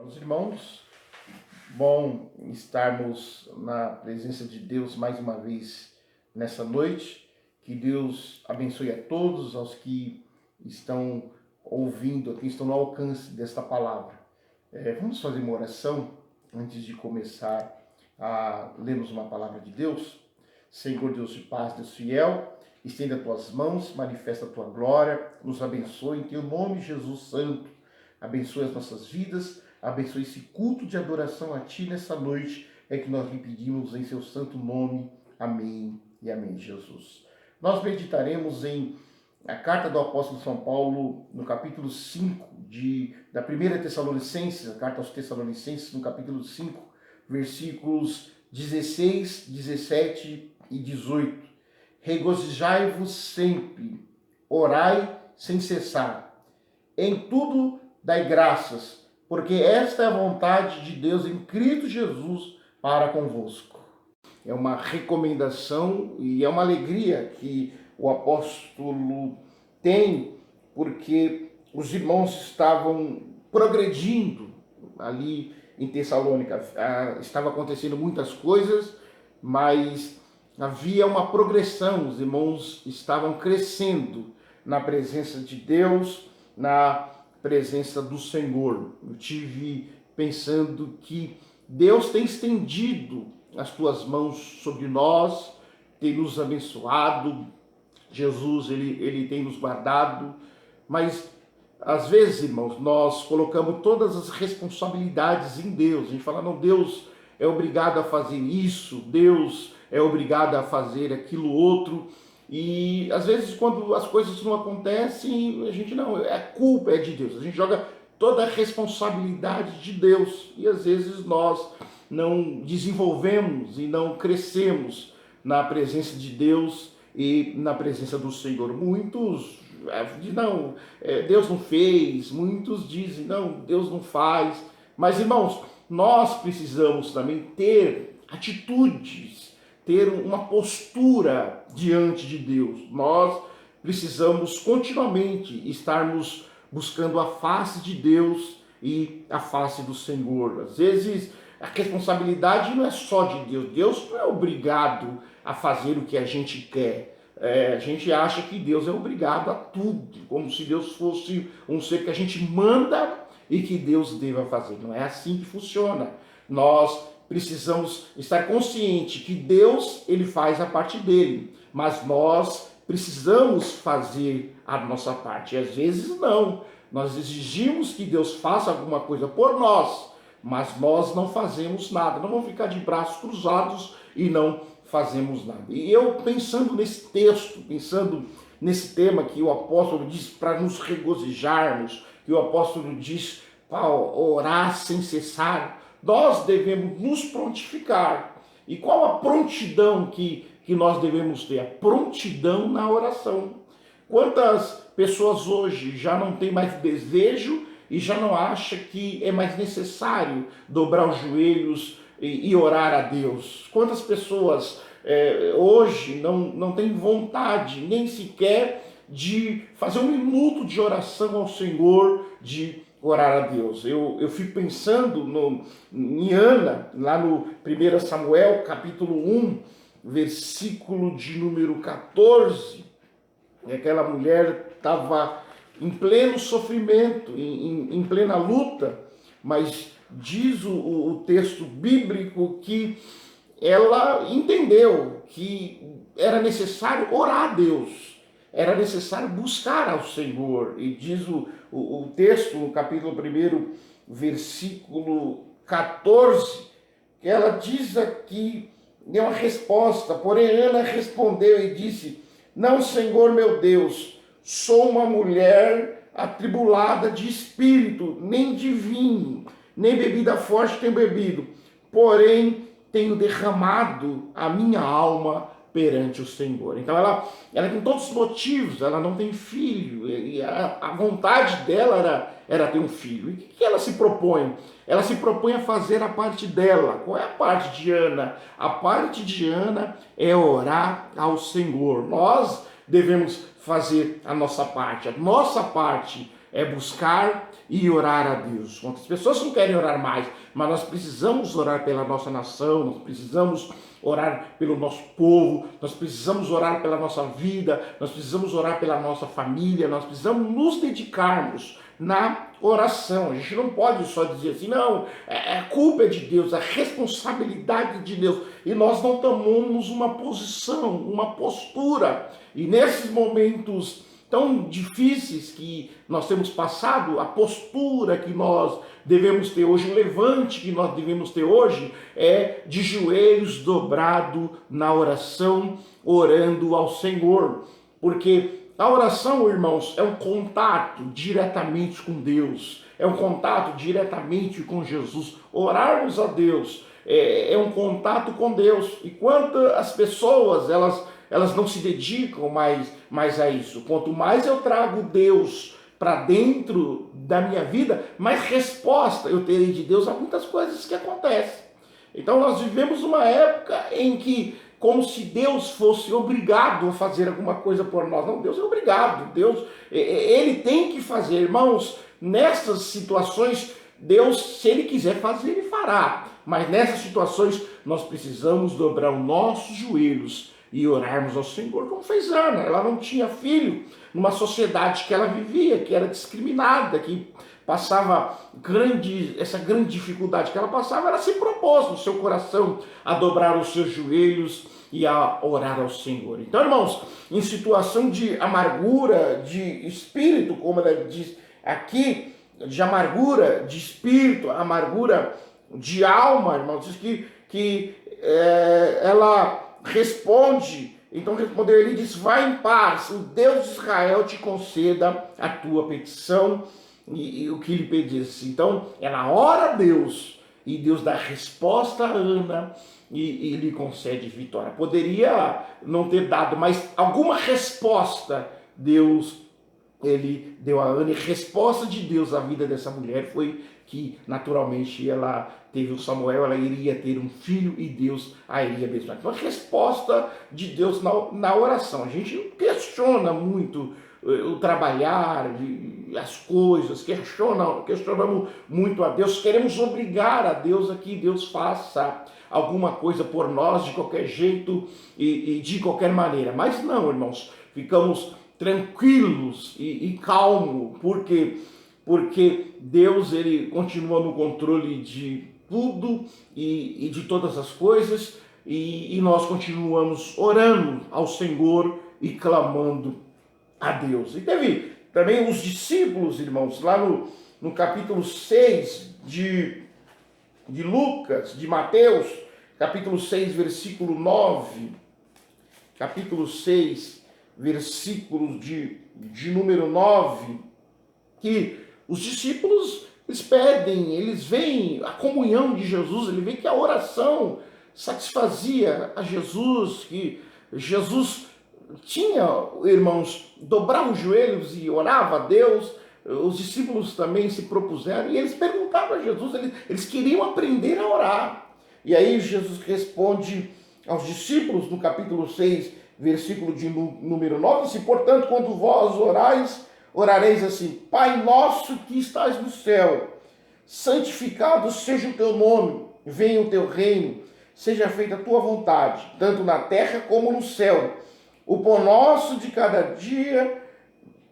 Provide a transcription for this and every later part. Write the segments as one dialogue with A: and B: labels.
A: Meus irmãos, bom estarmos na presença de Deus mais uma vez nessa noite. Que Deus abençoe a todos, aos que estão ouvindo, aqui estão no alcance desta palavra. Vamos fazer uma oração antes de começar a lermos uma palavra de Deus. Senhor Deus de paz, Deus fiel, estenda as tuas mãos, manifesta a tua glória, nos abençoe em teu nome, Jesus Santo. Abençoe as nossas vidas, abençoe esse culto de adoração a Ti nessa noite, é que nós lhe pedimos em Seu santo nome. Amém e amém, Jesus. Nós meditaremos em a carta do apóstolo São Paulo, no capítulo 5 da primeira Tessalonicenses, a carta aos Tessalonicenses, no capítulo 5, versículos 16, 17 e 18. Regozijai-vos sempre, orai sem cessar, em tudo dai graças, porque esta é a vontade de Deus em Cristo Jesus para convosco. É uma recomendação e é uma alegria que o apóstolo tem, porque os irmãos estavam progredindo ali em Tessalônica. Estava acontecendo muitas coisas, mas havia uma progressão, os irmãos estavam crescendo na presença de Deus, na presença do Senhor. Eu tive pensando que Deus tem estendido as tuas mãos sobre nós, tem nos abençoado, Jesus ele tem nos guardado, mas às vezes, irmãos, nós colocamos todas as responsabilidades em Deus. A gente fala, não, Deus é obrigado a fazer isso, Deus é obrigado a fazer aquilo outro. E às vezes quando as coisas não acontecem, a gente não, a culpa é de Deus. A gente joga toda a responsabilidade de Deus. E às vezes nós não desenvolvemos e não crescemos na presença de Deus e na presença do Senhor. Muitos dizem, não, Deus não fez. Muitos dizem, não, Deus não faz. Mas irmãos, nós precisamos também ter atitudes, ter uma postura diante de Deus. Nós precisamos continuamente estarmos buscando a face de Deus e a face do Senhor. Às vezes a responsabilidade não é só de Deus. Deus não é obrigado a fazer o que a gente quer. A gente acha que Deus é obrigado a tudo, como se Deus fosse um ser que a gente manda e que Deus deva fazer. Não é assim que funciona. Nós precisamos estar consciente que Deus ele faz a parte dele, mas nós precisamos fazer a nossa parte. E às vezes não. Nós exigimos que Deus faça alguma coisa por nós, mas nós não fazemos nada. Não vamos ficar de braços cruzados e não fazemos nada. E eu pensando nesse texto, pensando nesse tema que o apóstolo diz para nos regozijarmos, que o apóstolo diz para orar sem cessar, nós devemos nos prontificar. E qual a prontidão que nós devemos ter? A prontidão na oração. Quantas pessoas hoje já não têm mais desejo e já não acham que é mais necessário dobrar os joelhos e orar a Deus? Quantas pessoas hoje não têm vontade nem sequer de fazer um minuto de oração ao Senhor, de orar a Deus? Eu fico pensando em Ana, lá no 1 Samuel, capítulo 1, versículo de número 14. Aquela mulher estava em pleno sofrimento, em plena luta, mas diz o texto bíblico que ela entendeu que era necessário orar a Deus, era necessário buscar ao Senhor. E diz o texto, no capítulo 1, versículo 14, que ela diz aqui, deu uma resposta, porém Ana respondeu e disse, não, Senhor meu Deus, sou uma mulher atribulada de espírito, nem de vinho, nem bebida forte tenho bebido, porém tenho derramado a minha alma perante o Senhor. Então ela tem todos os motivos, ela não tem filho, e a vontade dela era ter um filho. E o que ela se propõe? Ela se propõe a fazer a parte dela. Qual é a parte de Ana? A parte de Ana é orar ao Senhor. Nós devemos fazer a nossa parte. A nossa parte é buscar e orar a Deus. Quantas pessoas não querem orar mais, mas nós precisamos orar pela nossa nação, nós precisamos orar pelo nosso povo, nós precisamos orar pela nossa vida, nós precisamos orar pela nossa família, nós precisamos nos dedicarmos na oração. A gente não pode só dizer assim, não, a culpa é de Deus, a responsabilidade de Deus, e nós não tomamos uma posição, uma postura. E nesses momentos tão difíceis que nós temos passado, a postura que nós devemos ter hoje, o levante que nós devemos ter hoje é de joelhos dobrado na oração, orando ao Senhor. Porque a oração, irmãos, é um contato diretamente com Deus, é um contato diretamente com Jesus. Orarmos a Deus é um contato com Deus. E quanto as pessoas, elas não se dedicam mais a isso. Quanto mais eu trago Deus para dentro da minha vida, mais resposta eu terei de Deus a muitas coisas que acontecem. Então nós vivemos uma época em que, como se Deus fosse obrigado a fazer alguma coisa por nós. Não, Deus é obrigado. Deus, ele tem que fazer. Irmãos, nessas situações, Deus, se ele quiser fazer, ele fará. Mas nessas situações, nós precisamos dobrar os nossos joelhos e orarmos ao Senhor, como fez Ana. Ela não tinha filho numa sociedade que ela vivia, que era discriminada, que passava essa grande dificuldade que ela passava. Ela se propôs no seu coração a dobrar os seus joelhos e a orar ao Senhor. Então, irmãos, em situação de amargura de espírito, como ela diz aqui, de amargura de espírito, amargura de alma, irmãos, diz que ela responde. Então respondeu ele e disse: vai em paz, o Deus de Israel te conceda a tua petição e o que lhe pedisse. Então ela ora a Deus e Deus dá resposta a Ana e lhe concede vitória. Poderia não ter dado, mas alguma resposta Deus ele deu a Ana. E a resposta de Deus à vida dessa mulher foi que naturalmente ela teve o Samuel, ela iria ter um filho e Deus a iria abençoar. Então a resposta de Deus na oração. A gente questiona muito o trabalhar, as coisas, questionamos muito a Deus, queremos obrigar a Deus a que Deus faça alguma coisa por nós de qualquer jeito e de qualquer maneira. Mas não, irmãos, ficamos tranquilos e calmos, porque Deus ele continua no controle de tudo e de todas as coisas, e nós continuamos orando ao Senhor e clamando a Deus. E teve também os discípulos, irmãos, lá no capítulo 6 de Lucas, de Mateus, capítulo 6, versículo 9, capítulo 6, versículos de número 9, que os discípulos, eles pedem, eles veem a comunhão de Jesus, ele vê que a oração satisfazia a Jesus, que Jesus tinha, irmãos, dobrava os joelhos e orava a Deus. Os discípulos também se propuseram e eles perguntavam a Jesus, eles queriam aprender a orar. E aí Jesus responde aos discípulos no capítulo 6, versículo de número 9, se portanto quando vós orais, orareis assim: Pai nosso que estás no céu, santificado seja o teu nome, venha o teu reino, seja feita a tua vontade, tanto na terra como no céu. O pão nosso de cada dia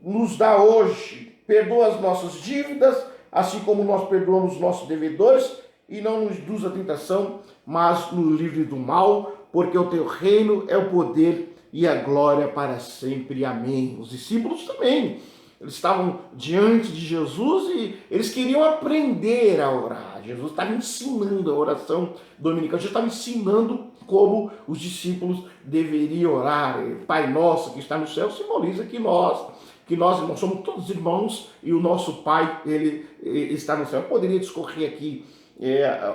A: nos dá hoje, perdoa as nossas dívidas, assim como nós perdoamos os nossos devedores, e não nos induz a tentação, mas nos livre do mal, porque o teu reino é o poder e a glória para sempre. Amém. Os discípulos também, eles estavam diante de Jesus e eles queriam aprender a orar. Jesus estava ensinando a oração dominical, Jesus estava ensinando como os discípulos deveriam orar. Pai nosso que está no céu simboliza que nós irmãos, somos todos irmãos e o nosso Pai, ele está no céu. Eu poderia discorrer aqui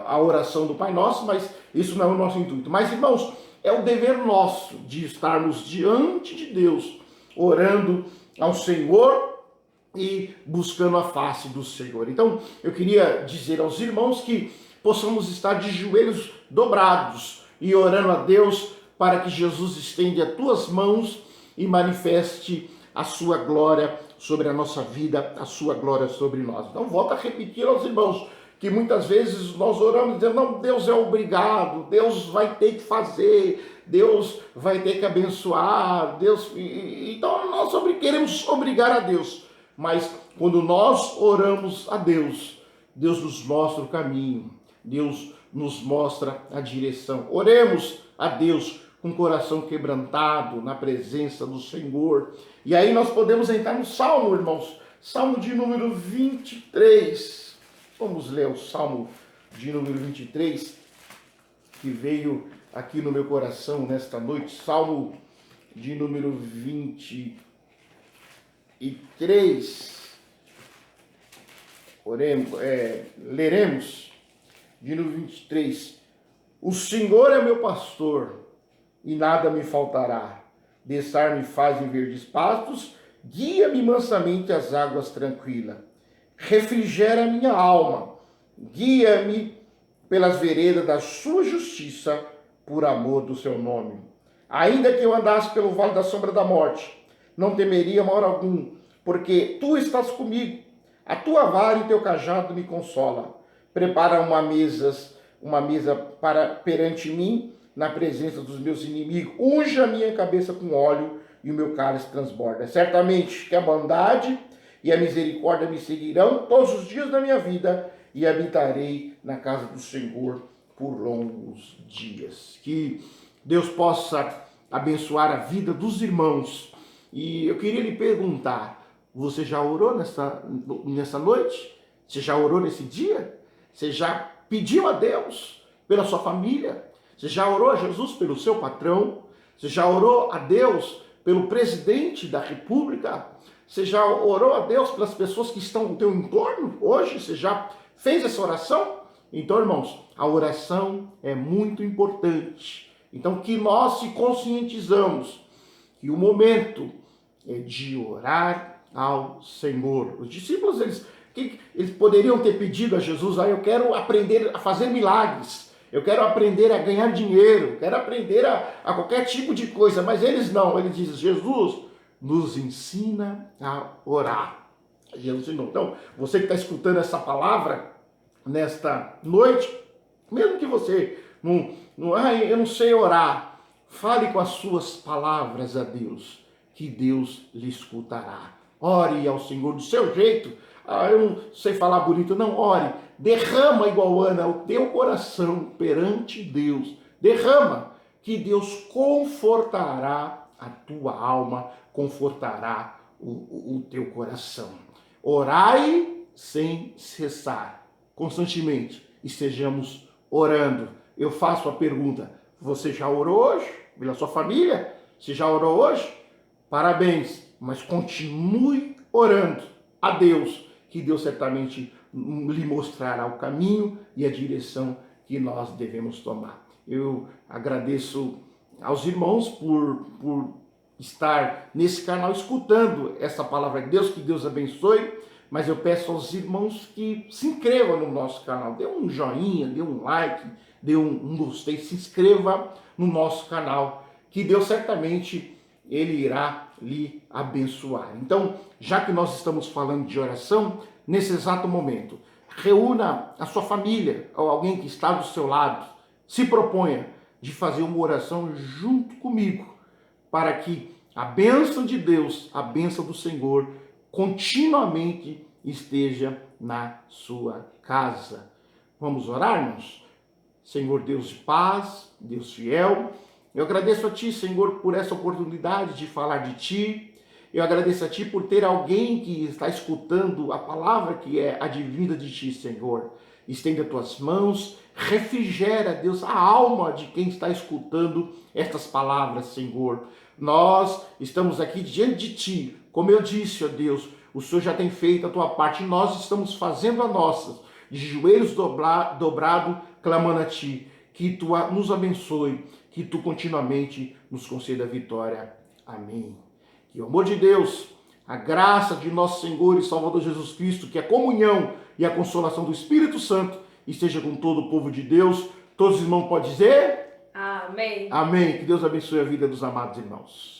A: a oração do Pai Nosso, mas isso não é o nosso intuito. Mas, irmãos, é o dever nosso de estarmos diante de Deus, orando ao Senhor e buscando a face do Senhor. Então, eu queria dizer aos irmãos que possamos estar de joelhos dobrados e orando a Deus para que Jesus estenda as tuas mãos e manifeste a sua glória sobre a nossa vida, a sua glória sobre nós. Então, volto a repetir aos irmãos, que muitas vezes nós oramos dizendo, não, Deus é obrigado, Deus vai ter que fazer, Deus vai ter que abençoar, então nós queremos obrigar a Deus, mas quando nós oramos a Deus, Deus nos mostra o caminho, Deus nos mostra a direção. Oremos a Deus com o coração quebrantado na presença do Senhor. E aí nós podemos entrar no Salmo, irmãos, Salmo de número 23. Vamos ler o Salmo de número 23, que veio aqui no meu coração nesta noite. Salmo de número 23. Leremos de número 23. O Senhor é meu pastor e nada me faltará. Destar-me faz em verdes pastos, guia-me mansamente às águas tranquilas. Refrigera a minha alma, guia-me pelas veredas da sua justiça, por amor do seu nome. Ainda que eu andasse pelo vale da sombra da morte, não temeria mal algum, porque tu estás comigo. A tua vara e teu cajado me consola. Prepara uma mesa perante mim, na presença dos meus inimigos. Unja a minha cabeça com óleo e o meu cálice transborda. Certamente que a bondade e a misericórdia me seguirão todos os dias da minha vida e habitarei na casa do Senhor por longos dias. Que Deus possa abençoar a vida dos irmãos. E eu queria lhe perguntar, você já orou nessa noite? Você já orou nesse dia? Você já pediu a Deus pela sua família? Você já orou a Jesus pelo seu patrão? Você já orou a Deus pelo presidente da República? Você já orou a Deus pelas pessoas que estão no teu entorno hoje? Você já fez essa oração? Então, irmãos, a oração é muito importante. Então, que nós se conscientizamos que o momento é de orar ao Senhor. Os discípulos, eles poderiam ter pedido a Jesus, eu quero aprender a fazer milagres, eu quero aprender a ganhar dinheiro, eu quero aprender a qualquer tipo de coisa, mas eles não, eles dizem, Jesus, nos ensina a orar. Jesus ensinou. Então, você que está escutando essa palavra nesta noite, mesmo que você eu não sei orar, fale com as suas palavras a Deus, que Deus lhe escutará. Ore ao Senhor do seu jeito. Eu não sei falar bonito, não. Ore, derrama igual Ana o teu coração perante Deus. Derrama, que Deus confortará a tua alma, confortará o teu coração. Orai sem cessar, constantemente estejamos orando. Eu faço a pergunta, você já orou hoje? Pela sua família? Você já orou hoje? Parabéns, mas continue orando a Deus, que Deus certamente lhe mostrará o caminho e a direção que nós devemos tomar. Eu agradeço aos irmãos por estar nesse canal escutando essa palavra de Deus, que Deus abençoe, mas eu peço aos irmãos que se inscrevam no nosso canal, dê um joinha, dê um like, dê um gostei, se inscreva no nosso canal, que Deus certamente Ele irá lhe abençoar. Então, já que nós estamos falando de oração, nesse exato momento, reúna a sua família, ou alguém que está do seu lado, se proponha de fazer uma oração junto comigo, para que a bênção de Deus, a bênção do Senhor, continuamente esteja na sua casa. Vamos orar, irmãos? Senhor Deus de paz, Deus fiel, eu agradeço a Ti, Senhor, por essa oportunidade de falar de Ti. Eu agradeço a Ti por ter alguém que está escutando a palavra que é advinda de Ti, Senhor. Estenda Tuas mãos, refrigera, Deus, a alma de quem está escutando estas palavras, Senhor. Nós estamos aqui diante de Ti. Como eu disse, ó Deus, o Senhor já tem feito a Tua parte e nós estamos fazendo a nossa, de joelhos dobrado, clamando a Ti. Que Tu nos abençoe, que Tu continuamente nos conceda a vitória. Amém. Que o amor de Deus, a graça de nosso Senhor e Salvador Jesus Cristo, que a comunhão e a consolação do Espírito Santo esteja com todo o povo de Deus. Todos os irmãos podem dizer?
B: Amém.
A: Amém. Que Deus abençoe a vida dos amados irmãos.